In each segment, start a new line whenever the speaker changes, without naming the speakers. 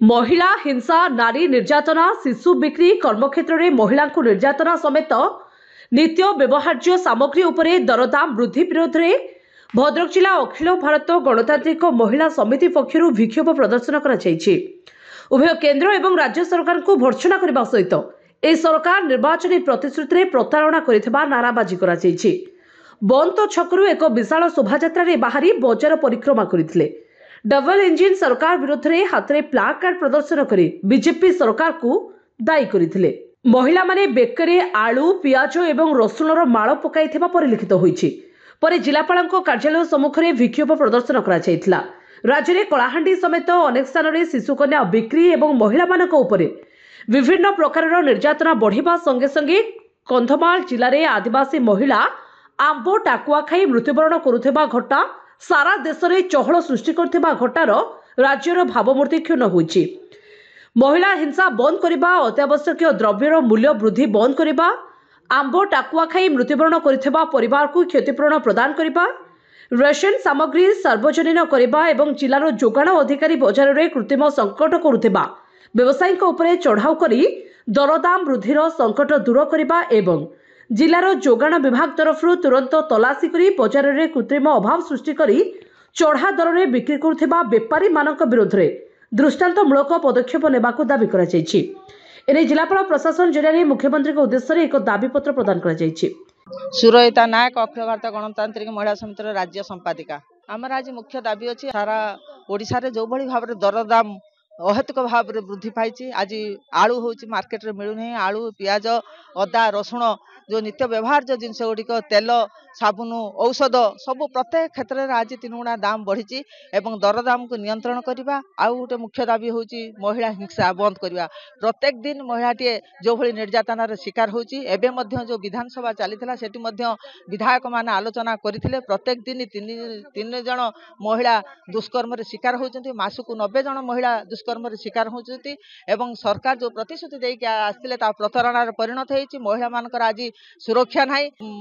महिला हिंसा, नारी निर्यातना, शिशु बिक्री, कर्मक्षेत्र में महिला निर्यातना समेत नित्य व्यवहार्य सामग्री उपरे दरदाम वृद्धि विरोध में भद्रक जिला अखिल भारत गणतांत्रिक महिला समिति पक्षर विक्षोभ प्रदर्शन कर उभय केंद्र एवं राज्य सरकार को भर्त्सना करने सहित ए सरकार निर्वाचन प्रतिश्रुति में प्रतारणा कर नाराबाजी कर बंत छकरू एक विशाल शोभायात्रा बाहरी बजार परिक्रमा करते डबल इंजिन सरकार विरोध में हाथ में प्ला कार्ड प्रदर्शन कर बीजेपी सरकार को दायी करते महिला माने बेकरे आलू पियाज एवं रसुणर माल पकाई परिलक्षित होईछि। पर जिलापाल कार्यालय सम्मुखें विक्षोभ प्रदर्शन कर राज्य में कलाहांडी समेत अनेक स्थान में शिशुकन्या बिक्री एवं महिला मानक उपरे विभिन्न प्रकार निर्यातना बढ़िबा संगे संगे कंधमाल जिले में आदिवासी महिला आंब टाकुआ खाई मृत्युवरण करुवा घटना सारा देश में चहल सृष्टि करथिबा घटनार राज्यर भावमूर्ति क्षुण्ण होईछि। महिला हिंसा बंद करने, अत्यावश्यक द्रव्यर मूल्य वृद्धि बंद करने, आंब टाकुआ खाई मृत्युवरण करथिबा परिवार को क्षतिपूरण प्रदान करने, रेशन सामग्री सार्वजनीन करने एवं जिलार जोगाण अधिकारी बजार में कृत्रिम संकट करुथिबा व्यवसायी उपरे चढ़ाऊ करी दरदाम वृद्धिर संकट दूर करने एवं जिलार जोगाण विभाग तरफ तुरंत तलाशी करी बजार में कृत्रिम अभाव सृष्टि करी चढ़ा दर में बिक्री करुथिबा बेपारी मानक विरोध में दृष्टांतमूलक पदक्षेप नेबाकू दाबी कराଯାଇଛି। एने जिलापाल प्रशासन जरिए मुख्यमंत्री उद्देश्य एक दाबीपत्र प्रदान कराଯାଇଛି।
सुरयिता नायक अखिल भारत गणतांत्रिक महिला समितिर राज्य संपादिका आमर आज मुख्य दाबी अच्छी सारा ओडिशा रे जो भली भाव दरदाम अहेतुक भाव वृद्धि पाई। आज आलू हूँ मार्केट में मिलूनी, आलू पियाज अदा रसुण जो नित्य व्यवहार जो जिनस गुड़िक तेल साबुन औषध सबू प्रत्येक क्षेत्र में आज 3 गुणा दाम बढ़ी एवं दरदाम को नियंत्रण करवा। आउ गोटे मुख्य दाबी हूँ महिला हिंसा बंद करवा। प्रत्येक दिन महिलाटे जो भली निर्यातनार शिकार होची एवं जो विधानसभा चली से विधायक मान आलोचना करते प्रत्येक दिन 3 जन महिला दुष्कर्म शिकार होती, मासक 90 जन महिला दुष्कर्म शिकार होती एवं सरकार जो प्रतिश्रुति देके आसते प्रतारणार परिणत होती। महिला मानकर आज सुरक्षा ना,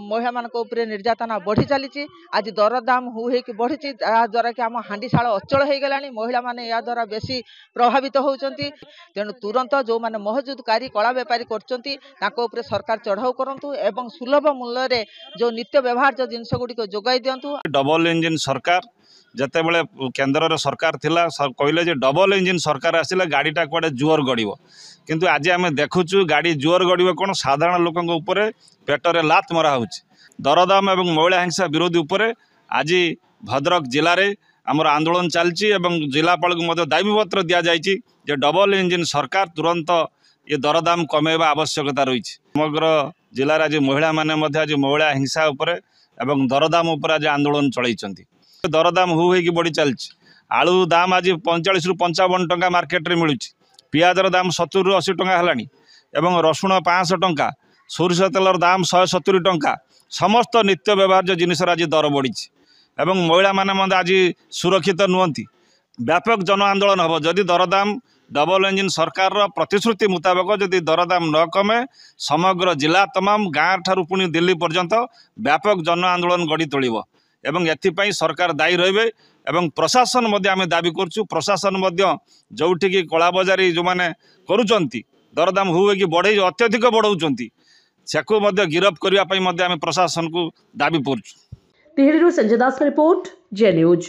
महिला मानक उपरे निर्यातना बढ़ी चली। आज दरदाम हुए कि बढ़ी द्वारा कि आम हांडीशाल अचल हो गला। महिला माने या द्वारा बेसी प्रभावित होती। तेणु तुरंत जो माने महजुदकारी कला बेपारी कर सरकार चढ़ाऊ करूँ एवं सुलभ मूल्य जो नित्य व्यवहार जो जिनस गुड़िक जोगाई दिंतु।
डबल इंजिन सरकार जते बड़े केंद्र सरकार थिला कहले जे डबल इंजिन सरकार आसिले गाड़ीटा कुआडे जुआर गड़िबो, किंतु आज आम देखुचु गाड़ी जुआर गड़िबो कौन साधारण लोक उपरे पेटरे लात मरा होछि। दरदाम एवं महिला हिंसा विरोधी उपरे आज भद्रक जिले में आमर आंदोलन चलती एवं जिलापाल को दाबीपत्र दि जाइए जे डबल इंजिन सरकार तुरंत ये दरदाम कमेवा आवश्यकता रही। समग्र जिले आज महिला माने आज महिला हिंसा उपरे एवं दरदाम उपर आज आंदोलन चलती। दरदाम हुई बढ़ी चलती। आलू दाम आज 45 ରୁ 55 टंका मार्केट में मिलूँ, पियाजर दाम 70 ରୁ 80 टंका है एवं रसुण 500 टंका, सोरिष तेलर दाम 170 टंका। समस्त नित्य व्यवहार जो जिनस आज दर बढ़ी एवं महिला माने आज सुरक्षित नुहति। व्यापक जन आंदोलन हम जदि दरदाम डबल इंजिन सरकार प्रतिश्रुति मुताबक जदि दरदाम न कमे समग्र जिला तमाम गाँव ठारू पुणी दिल्ली पर्यंत व्यापक जन आंदोलन गढ़ी तोलिब एवं एथिपाई सरकार दायी रहिबे एवं प्रशासन मध्य आमे दाबी करछु। प्रशासन मध्य जोठिकी कला बजारी जो माने करूचंती दरदाम हुए कि बढ़े अत्यधिक बढ़ाउचंती सेको मध्य गिरफ करिया पई मध्य आमे प्रशासन को दाबी करछु।
टिहरी संजय दास रिपोर्ट, जे न्यूज।